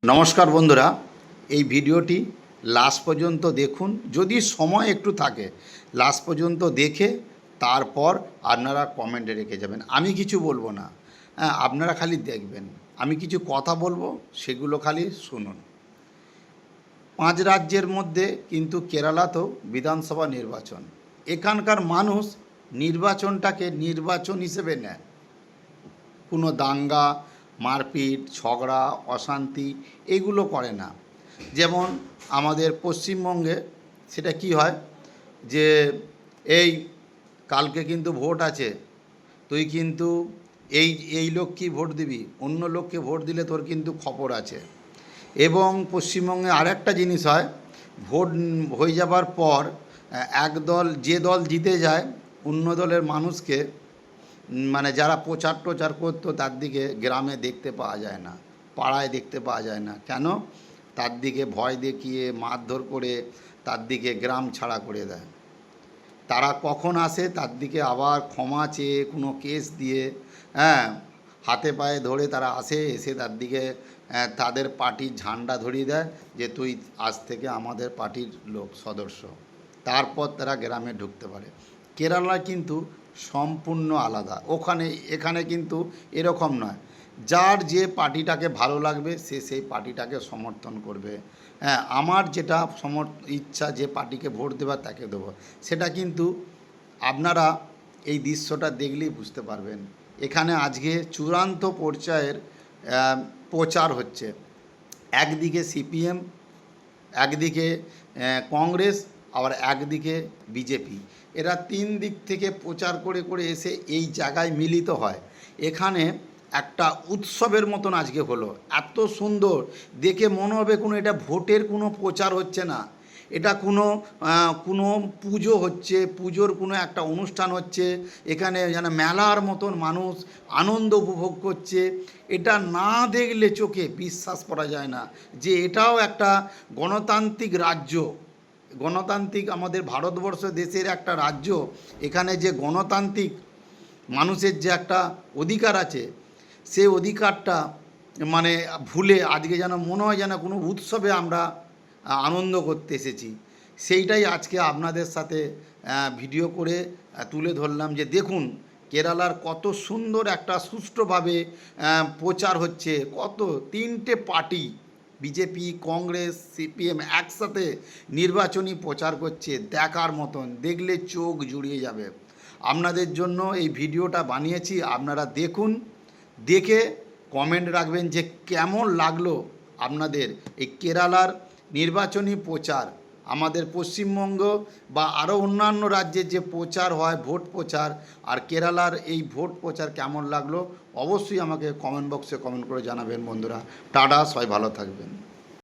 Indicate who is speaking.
Speaker 1: নমস্কার বন্ধুরা, এই ভিডিওটি লাস্ট পর্যন্ত দেখুন। যদি সময় একটু থাকে লাস্ট পর্যন্ত দেখে তারপর আপনারা কমেন্টে রেখে যাবেন। আমি কিছু বলবো না, হ্যাঁ, আপনারা খালি দেখবেন। আমি কিছু কথা বলবো, সেগুলো খালি শুনুন। 5 রাজ্যের মধ্যে কিন্তু কেরালাতেও বিধানসভা নির্বাচন। এখানকার মানুষ নির্বাচনটাকে নির্বাচন হিসেবে নেয়। কোনো দাঙ্গা, মারপিট, ঝগড়া, অশান্তি এগুলো করে না। যেমন আমাদের পশ্চিমবঙ্গে সেটা কি হয় যে এই কালকে কিন্তু ভোট আছে, তুই কিন্তু এই এই লোককেই ভোট দিবি, অন্য লোককে ভোট দিলে তোর কিন্তু খবর আছে। এবং পশ্চিমবঙ্গে আরেকটা জিনিস হয়, ভোট হয়ে যাবার পর এক দল, যে দল জিতে যায়, অন্য দলের মানুষকে মানে যারা প্রচার টোচার করতো তার দিকে গ্রামে দেখতে পাওয়া যায় না, পাড়ায় দেখতে পাওয়া যায় না। কেন? তার দিকে ভয় দেখিয়ে মারধর করে তার দিকে গ্রাম ছাড়া করে দেয়। তারা কখন আসে তার দিকে আবার ক্ষমা চেয়ে কোনো কেস দিয়ে, হ্যাঁ, হাতে পায়ে ধরে তারা আসে, এসে তার দিকে তাদের পার্টির ঝান্ডা ধরিয়ে দেয় যে তুই আজ থেকে আমাদের পার্টির লোক সদস্য। তারপর তারা গ্রামে ঢুকতে পারে। কেরালা কিন্তু সম্পূর্ণ আলাদা। এখানে কিন্তু এরকম নয়, যার যে পার্টিটাকে ভালো লাগবে সে সেই পার্টিটাকে সমর্থন করবে। হ্যাঁ, আমার যেটা ইচ্ছা যে পার্টিকে ভোট দেবার তাকে দেবো। সেটা কিন্তু আপনারা এই দৃশ্যটা দেখলেই বুঝতে পারবেন। এখানে আজকে চূড়ান্ত পর্যায়ের প্রচার হচ্ছে। একদিকে সিপিএম, একদিকে কংগ্রেস, আবার একদিকে বিজেপি। এরা 3 দিক থেকে প্রচার করে করে এসে এই জায়গায় মিলিত হয়। এখানে একটা উৎসবের মতন আজকে হলো। এত সুন্দর দেখে মনে হবে কোনো এটা ভোটের কোনো প্রচার হচ্ছে না, এটা কোনো পুজো হচ্ছে, পুজোর কোনো একটা অনুষ্ঠান হচ্ছে। এখানে যেন মেলার মতন মানুষ আনন্দ উপভোগ করছে। এটা না দেখলে চোখে বিশ্বাস করা যায় না যে এটাও একটা গণতান্ত্রিক রাজ্য। গণতান্ত্রিক আমাদের ভারতবর্ষ দেশের একটা রাজ্য। এখানে যে গণতান্ত্রিক মানুষের যে একটা অধিকার আছে, সে অধিকারটা মানে ভুলে আজকে যেন মনে হয় যেন কোনো উৎসবে আমরা আনন্দ করতে এসেছি। সেইটাই আজকে আপনাদের সাথে ভিডিও করে তুলে ধরলাম যে দেখুন কেরালার কত সুন্দর একটা সুষ্ঠুভাবে প্রচার হচ্ছে। কত 3টে পার্টি, বিজেপি, কংগ্রেস, সিপিএম একসাথে নির্বাচনী প্রচার করছে। দেখার মতন, দেখলে চোখ জুড়িয়ে যাবে। আপনাদের জন্য এই ভিডিওটা বানিয়েছি, আপনারা দেখুন, দেখে কমেন্ট রাখবেন যে কেমন লাগলো আপনাদের এই কেরালার নির্বাচনী প্রচার। আমাদের পশ্চিমবঙ্গ বা আরও অন্যান্য রাজ্যের যে প্রচার হয় ভোট প্রচার, আর কেরালার এই ভোট প্রচার কেমন লাগলো অবশ্যই আমাকে কমেন্ট বক্সে কমেন্ট করে জানাবেন বন্ধুরা। টাটা, সবাই ভালো থাকবেন।